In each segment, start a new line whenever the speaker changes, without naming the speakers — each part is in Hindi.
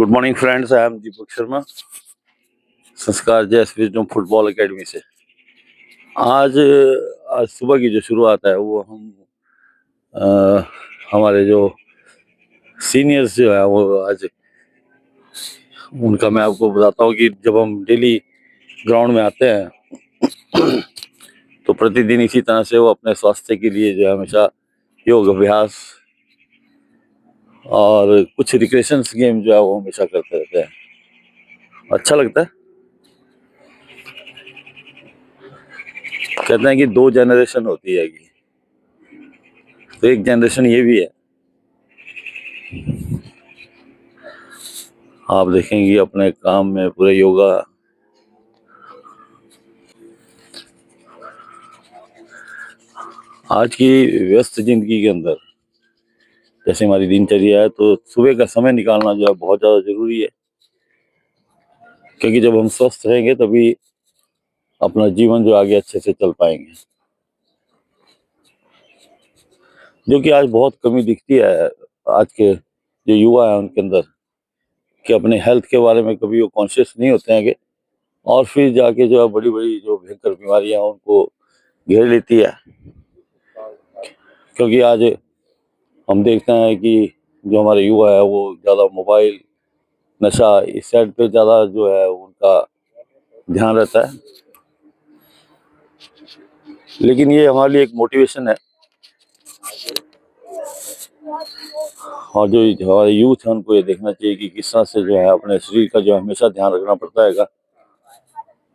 Good morning friends, I am Deepak Sharma, Sanskar जैस विजडम फुटबॉल एकेडमी से। आज आज सुबह की जो शुरुआत है वो हम हमारे जो सीनियर्स जो है वो आज उनका मैं आपको बताता हूँ कि जब हम डेली ग्राउंड में आते हैं तो प्रतिदिन इसी तरह से वो अपने स्वास्थ्य के लिए जो है हमेशा योग अभ्यास और कुछ रिक्रिएशंस गेम जो है वो हमेशा करते रहते हैं। अच्छा लगता है। कहते हैं कि 2 जनरेशन होती है, तो एक जनरेशन ये भी है। आप देखेंगे अपने काम में पूरे योगा आज की व्यस्त जिंदगी के अंदर जैसे हमारी दिनचर्या है, तो सुबह का समय निकालना जो है बहुत ज्यादा जरूरी है, क्योंकि जब हम स्वस्थ रहेंगे तभी अपना जीवन जो आगे अच्छे से चल पाएंगे, जो कि आज बहुत कमी दिखती है आज के जो युवा है उनके अंदर, कि अपने हेल्थ के बारे में कभी वो कॉन्शियस नहीं होते हैं और फिर जाके जो है बड़ी बड़ी जो भयंकर बीमारियां उनको घेर लेती है। क्योंकि आज हम देखते हैं कि जो हमारे युवा है वो ज़्यादा मोबाइल नशा इस साइड पे ज़्यादा जो है उनका ध्यान रहता है, लेकिन ये हमारे लिए एक मोटिवेशन है। और जो हमारे यूथ है उनको ये देखना चाहिए कि किस तरह से जो है अपने शरीर का जो हमेशा ध्यान रखना पड़ता है,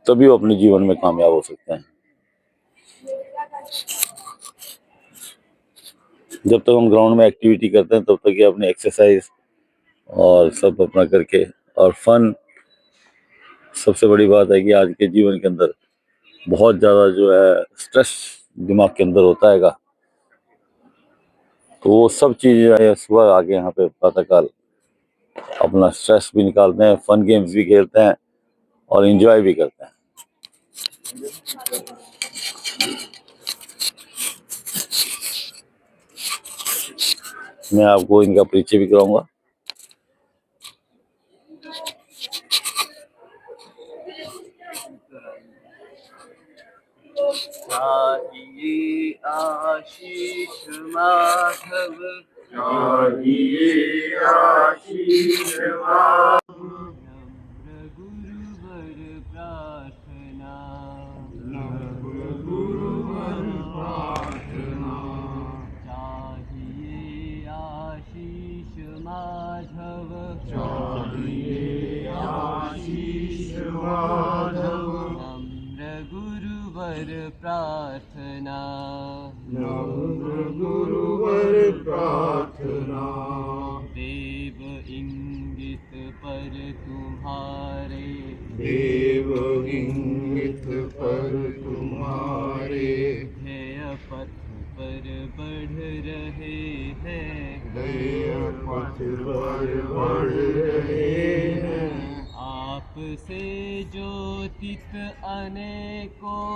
तभी वो अपने जीवन में कामयाब हो सकते हैं। जब तक हम ग्राउंड में एक्टिविटी करते हैं तब तक ये अपने एक्सरसाइज और सब अपना करके और फन, सबसे बड़ी बात है कि आज के जीवन के अंदर बहुत ज़्यादा जो है स्ट्रेस दिमाग के अंदर होता है, तो वो सब चीज़ें सुबह आके यहाँ पे प्रातःकाल अपना स्ट्रेस भी निकालते हैं, फन गेम्स भी खेलते हैं और एंजॉय भी करते हैं। मैं आपको इनका परिचय भी कराऊंगा।
चाहिए आशीष माधव, चाहिए आशीष माधव, नम्र गुरुवर प्रार्थना, नम्र गुरुवर प्रार्थना, चाहिए आशीष माधव, चाहिए आशीष माधव, गुरुवर प्रार्थना, नम्र गुरुवर प्रार्थना, देव इंगित पर तुम्हारे, देव इंगित पर तुम्हारे, ध्येय पथ पर बढ़ रहे हैं, ध्येय पथ पर बढ़ रहे हैं, आपसे ज्योतित अनेकों,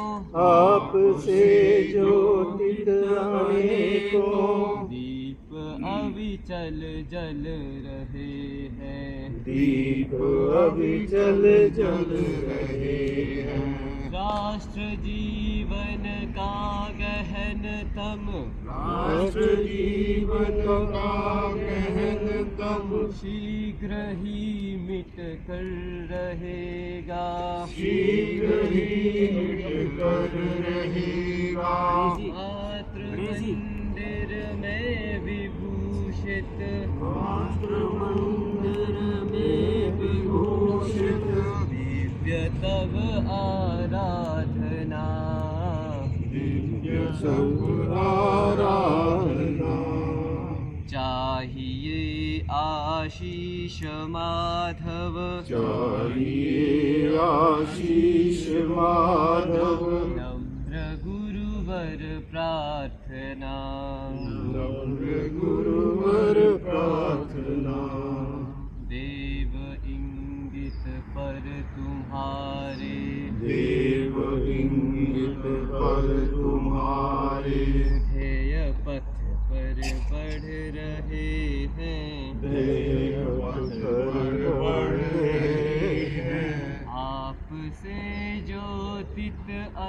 आपसे ज्योतित अनेकों, दीप अविचल जल रहे हैं, दीप अविचल जल रहे हैं, राष्ट्र जीवन का गहनतम, राष्ट्र जीवन का गहनतम, शीघ्र ही मिट कर रहेगा, शीघ्र ही मिट कर रहेगा, मातृ मंदिर में विभूषित, मातृ मंदिर में विभूषित, दिव्य तव आराधना, दिव्य तव आराधना, चाहिए आशीष माधव, चाहिए आशीष माधव, नम्र गुरुवर प्रार्थना, नम्र गुरुवर प्रार्थना, देव इंगित पर तुम्हारे, देव इंगित पर तुम्हारे, ध्येय पथ पर बढ़ रहे हैं, ध्येय पथ पर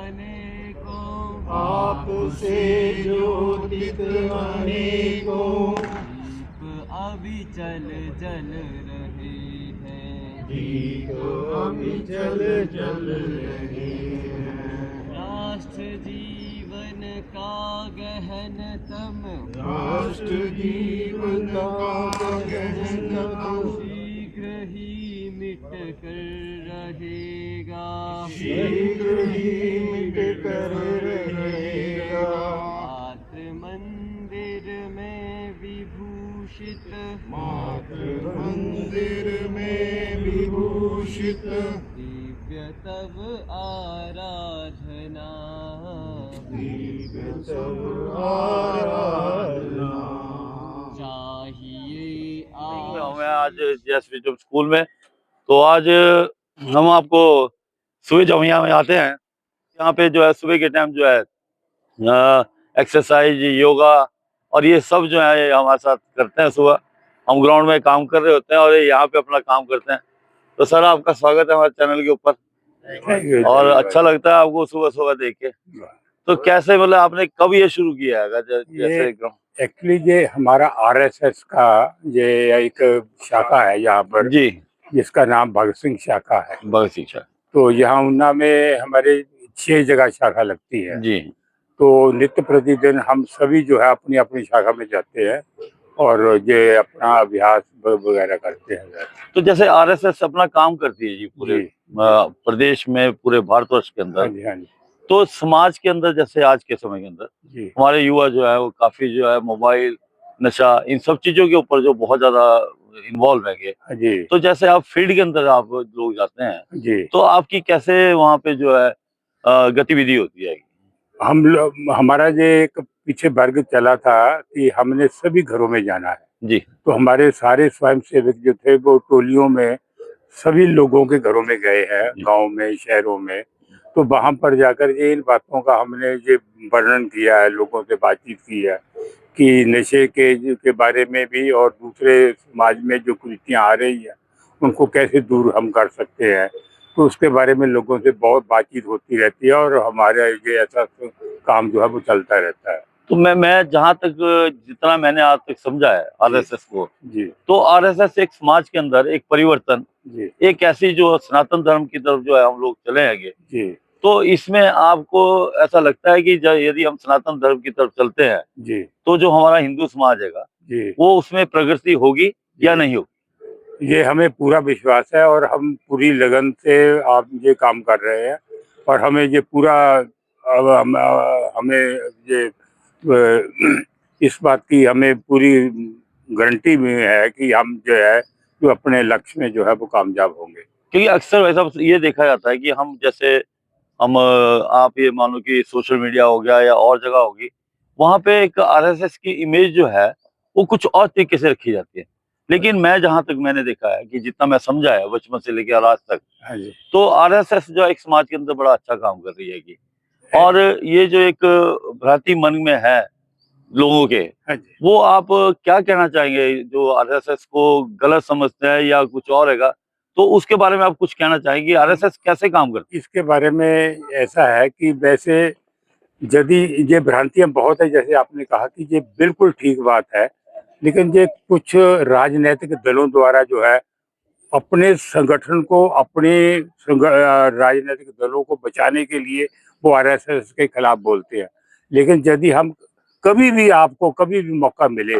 अनेकों,
आपसे ज्योतित अनेकों,
दीप अविचल जल रहे हैं,
दीप अविचल जल रहे हैं।
राष्ट्र जीवन का गहनतम,
राष्ट्र जीवन का गहनतम,
शीघ्र ही मिट कर रहेगा,
शीघ्र ही मिट कर रहेगा।
मातृ मंदिर में विभूषित,
मातृ मंदिर में विभूषित,
दिव्य तव आराधना,
दिव्य तव आराधना।
चाहिए
हमें आज जैसे जब स्कूल में, तो आज हम आपको सुबह जब यहाँ में आते हैं, यहाँ पे जो है सुबह के टाइम जो है एक्सरसाइज, योगा और ये सब जो है हमारे साथ करते हैं। सुबह हम ग्राउंड में काम कर रहे होते हैं और ये यहाँ पे अपना काम करते हैं। तो सर आपका स्वागत है हमारे चैनल के ऊपर, और अच्छा लगता है आपको सुबह सुबह देख के। तो कैसे, मतलब आपने कब ये शुरू किया है? जैसे
एक्चुअली ये हमारा आरएसएस का ये एक शाखा है यहाँ पर,
जी,
जिसका नाम भगत सिंह शाखा है।
भगत सिंह शाखा,
तो यहाँ ऊना में हमारे 6 जगह शाखा लगती है।
जी।
तो नित्य प्रतिदिन हम सभी जो है अपनी अपनी शाखा में जाते हैं और ये अपना अभ्यास वगैरह करते हैं।
तो जैसे आरएसएस अपना काम करती है जी पूरे प्रदेश में, पूरे भारतवर्ष के
हाँ
अंदर,
जी, हाँ जी।
तो समाज के अंदर जैसे आज के समय के अंदर
जी,
हमारे युवा जो है वो काफी जो है मोबाइल, नशा, इन सब चीजों के ऊपर जो बहुत ज्यादा इन्वॉल्व है।
हाँ जी,
तो जैसे आप फील्ड के अंदर आप लोग जाते हैं,
जी।
तो आपकी कैसे वहाँ पे जो है गतिविधि होती है?
हम लोग, हमारा ये एक पीछे वर्ग चला था कि हमने सभी घरों में जाना है।
जी,
तो हमारे सारे स्वयंसेवक जो थे वो टोलियों में सभी लोगों के घरों में गए हैं, गांव में, शहरों में। तो वहां पर जाकर ये इन बातों का हमने ये वर्णन किया है, लोगों से बातचीत की है कि नशे के बारे में भी और दूसरे समाज में जो कुरीतियां आ रही है उनको कैसे दूर हम कर सकते हैं। तो उसके बारे में लोगों से बहुत बातचीत होती रहती है और हमारा ये ऐसा काम जो है वो चलता रहता है।
तो मैं जहाँ तक, जितना मैंने आज तक समझा है आरएसएस को,
जी,
तो आरएसएस एक समाज के अंदर एक परिवर्तन,
जी,
एक ऐसी जो सनातन धर्म की तरफ जो है हम लोग चले आगे।
जी,
तो इसमें आपको ऐसा लगता है कि यदि हम सनातन धर्म की तरफ चलते हैं,
जी,
तो जो हमारा हिंदू समाज है
जी,
वो उसमें प्रगति होगी या नहीं होगी?
ये हमें पूरा विश्वास है और हम पूरी लगन से आप ये काम कर रहे हैं और हमें ये पूरा हमें ये इस बात की हमें पूरी गारंटी भी है कि हम जो है जो अपने लक्ष्य में जो है वो कामयाब होंगे।
क्योंकि अक्सर वैसा ये देखा जाता है कि हम जैसे आप ये मान लो कि सोशल मीडिया हो गया या और जगह होगी, वहां पे एक आरएसएस की इमेज जो है वो कुछ और तरीके से रखी जाती है। लेकिन मैं जहां तक मैंने देखा है कि जितना मैं समझा है बचपन से लेकर आज तक,
हाँ जी,
तो आरएसएस जो एक समाज के अंदर बड़ा अच्छा काम कर रही है कि, और ये जो एक भ्रांति मन में है लोगों के,
हाँ जी।
वो आप क्या कहना चाहेंगे जो आरएसएस को गलत समझते हैं या कुछ और हैगा, तो उसके बारे में आप कुछ कहना चाहेंगे? आरएसएस कैसे काम करती
इसके बारे में ऐसा है कि वैसे यदि ये भ्रांतियां बहुत है, जैसे आपने कहा कि ये बिल्कुल ठीक बात है, लेकिन ये कुछ राजनीतिक दलों द्वारा जो है अपने संगठन को, अपने राजनीतिक दलों को बचाने के लिए वो आरएसएस के खिलाफ बोलते हैं। लेकिन यदि हम कभी भी, आपको कभी भी मौका मिले,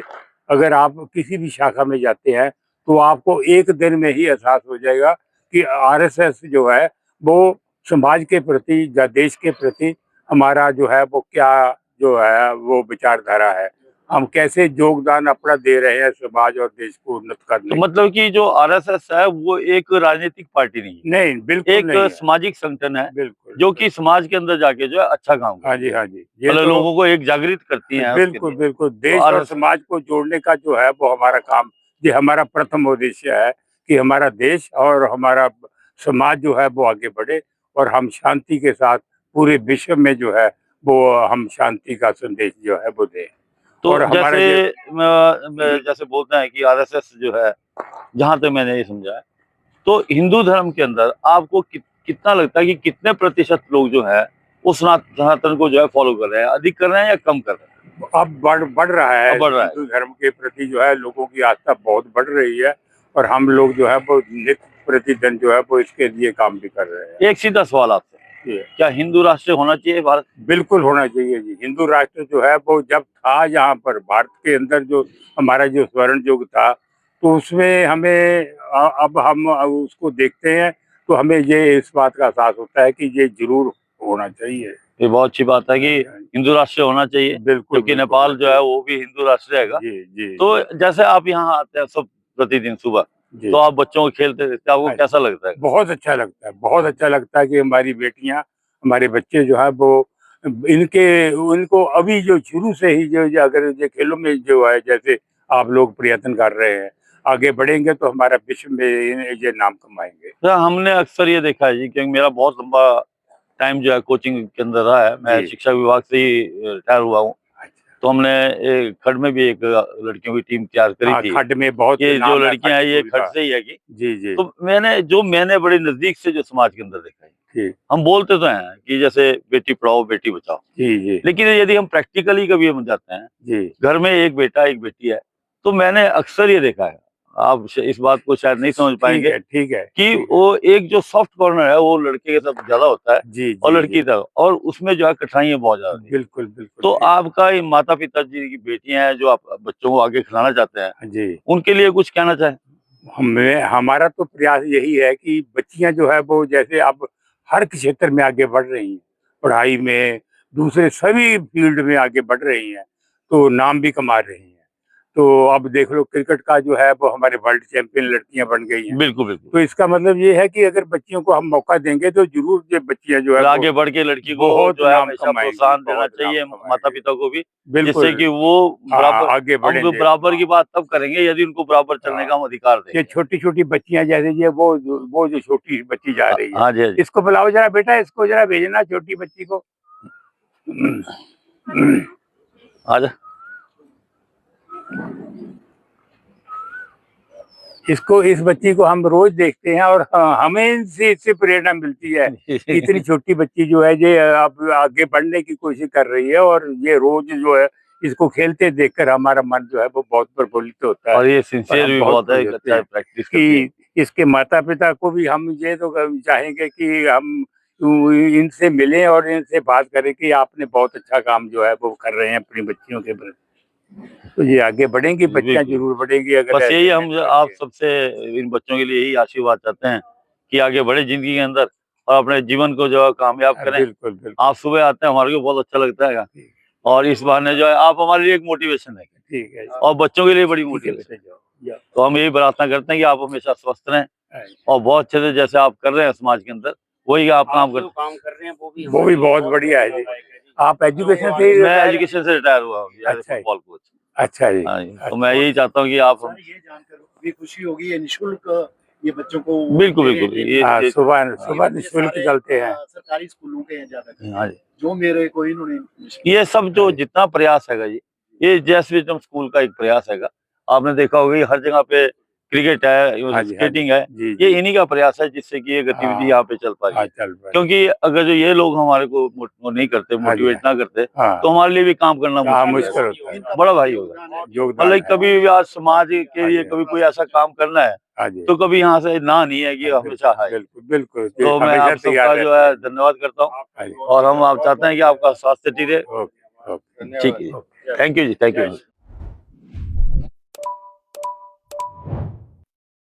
अगर आप किसी भी शाखा में जाते हैं तो आपको एक दिन में ही एहसास हो जाएगा कि आरएसएस जो है वो समाज के प्रति या देश के प्रति हमारा जो है वो क्या जो है वो विचारधारा है, हम कैसे योगदान अपना दे रहे हैं समाज और देश को उन्नत करने।
तो मतलब कि जो आरएसएस है वो एक राजनीतिक पार्टी नहीं है,
नहीं, बिल्कुल
एक
नहीं है।
सामाजिक संगठन है,
बिल्कुल,
जो कि समाज के अंदर जाके जो है अच्छा काम
हाँ
करती
जी,
है,
हाँ जी, ये
मतलब
तो
लोगों को एक जागृत करती है उसके
बिल्कुल,
लिए।
बिल्कुल देश
और
और समाज को जोड़ने का जो है वो हमारा काम, ये हमारा प्रथम उद्देश्य है कि हमारा देश और हमारा समाज जो है वो आगे बढ़े और हम शांति के साथ पूरे विश्व में जो है वो हम शांति का संदेश जो है वो दें।
तो
और हमारा
जैसे जैसे बोलते हैं कि आरएसएस जो है, जहां तक मैंने ये समझा है, तो हिंदू धर्म के अंदर आपको कितना लगता है कि कितने प्रतिशत लोग जो है वो सनातन को जो है फॉलो कर रहे हैं, अधिक कर रहे हैं या कम कर रहे हैं?
अब बढ़ रहा है।
अब बढ़ रहा है।
हिंदू धर्म के प्रति जो है लोगों की आस्था बहुत बढ़ रही है, और हम लोग जो है वो नित्य प्रतिदिन जो है वो इसके लिए काम भी कर रहे हैं।
एक सीधा सवाल आपसे,
जी।
क्या हिंदू राष्ट्र होना चाहिए भारत?
बिल्कुल होना चाहिए जी। हिंदू राष्ट्र जो है वो जब था यहाँ पर भारत के अंदर, जो हमारा जो स्वर्ण युग था, तो उसमें हमें अब हम उसको देखते हैं तो हमें ये इस बात का एहसास होता है कि ये जरूर होना चाहिए।
ये बहुत अच्छी बात है कि हिंदू राष्ट्र होना चाहिए,
बिल्कुल,
क्योंकि
बिल्कुल।
नेपाल जो है वो भी हिंदू राष्ट्र रहेगा।
जी जी
तो जैसे आप यहाँ आते हैं सब प्रतिदिन सुबह,
जी।
तो आप बच्चों को खेलते देखते हैं, आपको
हाँ।
कैसा लगता है?
बहुत अच्छा लगता है, बहुत अच्छा लगता है कि हमारी बेटियां, हमारे बच्चे जो है वो इनको अभी जो शुरू से ही जो अगर ये खेलों में जो है, जैसे आप लोग प्रयत्न कर रहे हैं, आगे बढ़ेंगे तो हमारा विश्व में ये नाम कमाएंगे।
तो हमने अक्सर ये देखा है जी, क्योंकि मेरा बहुत लंबा टाइम जो है कोचिंग के अंदर रहा है, मैं
जी।
शिक्षा विभाग से ही रिटायर हुआ हूँ।
अच्छा।
तो हमने एक खड में भी एक लड़कियों की टीम तैयार करी
हाँ,
थी
खड्ड में बहुत
कि
नाम
जो
है
लड़कियां हैं ये
स्कूल
खड
का।
से ही है कि।
जी जी
तो मैंने बड़े नजदीक से जो समाज के अंदर देखा है,
जी
हम बोलते तो हैं कि जैसे बेटी पढ़ाओ बेटी बचाओ,
जी जी
लेकिन यदि हम प्रैक्टिकली कभी हम जाते हैं,
जी
घर में एक बेटा एक बेटी है, तो मैंने अक्सर ये देखा है, आप इस बात को शायद नहीं समझ
ठीक
पाएंगे
है, ठीक है।
कि वो एक जो सॉफ्ट कॉर्नर है वो लड़के के साथ ज्यादा होता है
जी
और
जी
लड़की
जी,
की तरफ, और उसमें जो है कठिनाइयां बहुत ज्यादा होती हैं।
बिल्कुल बिल्कुल
तो
ठीक।
आपका ये माता पिता जी की बेटियां हैं जो आप बच्चों को आगे खिलाना चाहते हैं,
जी,
उनके लिए कुछ कहना चाहें?
हमारा तो प्रयास यही है कि बच्चियां जो है वो जैसे अब हर क्षेत्र में आगे बढ़ रही हैं, पढ़ाई में, दूसरे सभी फील्ड में आगे बढ़ रही हैं, तो नाम भी कमा रही हैं। तो अब देख लो क्रिकेट का जो है वो हमारे वर्ल्ड चैंपियन लड़कियां बन गई हैं।
बिल्कुल बिल्कुल।
तो इसका मतलब ये है कि अगर बच्चियों को हम मौका देंगे तो जरूर ये बच्चियां जो है वो
आगे बढ़ के लड़की को
बहुत
जो है
नाम
हमेशा
कमाएंगी,
प्रोत्साहन देना
बहुत नाम
चाहिए,
कमाएंगी।
माता पिता को भी,
बिल्कुल।
जिससे कि वो
हाँ,
बराबर,
आगे
हम
बढ़ेंगे।
बराबर की बात तब करेंगे यदि उनको बराबर चलने का हम अधिकार
ये
देंगे।
छोटी छोटी बच्चियां जैसे ये वो जो छोटी बच्ची जा रही है,
हाँ जी, हाँ जी।
इसको बुलाओ जरा बेटा, इसको जरा भेजना छोटी बच्ची को।
आजा।
इस बच्ची को हम रोज देखते हैं और हमें इससे प्रेरणा मिलती है कि इतनी छोटी बच्ची जो है ये अब आगे बढ़ने की कोशिश कर रही है, और ये रोज जो है इसको खेलते देखकर हमारा मन जो है वो बहुत प्रफुल्लित होता है।
और ये
और
सिंसियर
हम
भी
बहुत
बहुत है,
खुश
एक
होते
अच्छा
हैं
प्रैक्टिस करती है।
कि इसके माता पिता को भी हम ये तो चाहेंगे कि हम इनसे मिलें और इनसे बात करें कि आपने बहुत अच्छा काम जो है वो कर रहे हैं अपनी बच्चियों के प्रति। तो ये आगे बढ़ेंगी, बच्चियां
बिल्कुल।
जरूर बढ़ेंगी अगर
बस
ऐसे
यही हम
मेहनत
आप
करेंगे।
सबसे, इन बच्चों के लिए यही आशीर्वाद चाहते हैं कि आगे बढ़े जिंदगी के अंदर और अपने जीवन को जो है कामयाब करें।
बिल्कुल बिल्कुल।
आप सुबह आते हैं, हमारे को बहुत अच्छा लगता है,
ठीक
और इस बहाने जो है आप हमारे लिए एक मोटिवेशन है,
ठीक है
और बच्चों के लिए बड़ी
ठीक है
मोटिवेशन।
बेटा, जाओ
तो हम यही प्रार्थना करते हैं कि आप हमेशा स्वस्थ रहें
जाओ।
और बहुत अच्छे से जैसे आप कर रहे हैं समाज के अंदर, वही आप काम करते
काम कर रहे हैं
वो भी बहुत बढ़िया है जी। आप एजुकेशन से
हैं। मैं एजुकेशन से रिटायर हुआ हूँ,
अच्छा
फुटबॉल कोच।
अच्छा जी।
हाँ जी, तो मैं यही चाहता हूँ कि आप
सर ये जानकर भी खुशी होगी, ये निःशुल्क ये बच्चों को
बिल्कुल
दे रहे
बिल्कुल
हैं।
हाँ,
ये
सुबह
ये
सुबह
बच्चे
निःशुल्क
सारे,
चलते हैं।
सरकारी स्कूलों के हैं ज्यादातर,
हाँ जी,
जो मेरे को इन्होंने
ये सब जो जितना प्रयास हैगा जी, ये जैस विजडम स्कूल का एक प्रयास हैगा। आपने देखा होगा कि हर जगह पे क्रिकेट है,
हाँ जी,
स्केटिंग है,
जी
ये
जी
इन्हीं का प्रयास है जिससे कि ये गतिविधि
हाँ,
यहाँ पे चल पा रही
हाँ
है।
चल पड़े।
क्योंकि अगर जो ये लोग हमारे को वो नहीं करते,
हाँ जी,
मोटिवेट ना करते,
हाँ
तो हमारे लिए भी काम करना
हाँ,
मुश्किल
मुश्किल
है,
होता है।
बड़ा भारी होगा।
योगदान
मतलब
है।
कभी भी आज समाज के
हाँ
लिए
जी,
कभी कोई ऐसा काम करना है,
हाँ जी,
तो कभी यहाँ से ना नहीं है कि
हाँ,
हमेशा है।
बिल्कुल बिल्कुल
तो मैं
हमेशा
आप
तैयार
सबका जो
रहते
है
हैं।
धन्यवाद करता हूँ,
हाँ जी,
और हम आप चाहते हैं कि आपका स्वास्थ्य ठीक रहे।
ओके ओके
ठीक है, थैंक यू जी, थैंक यू।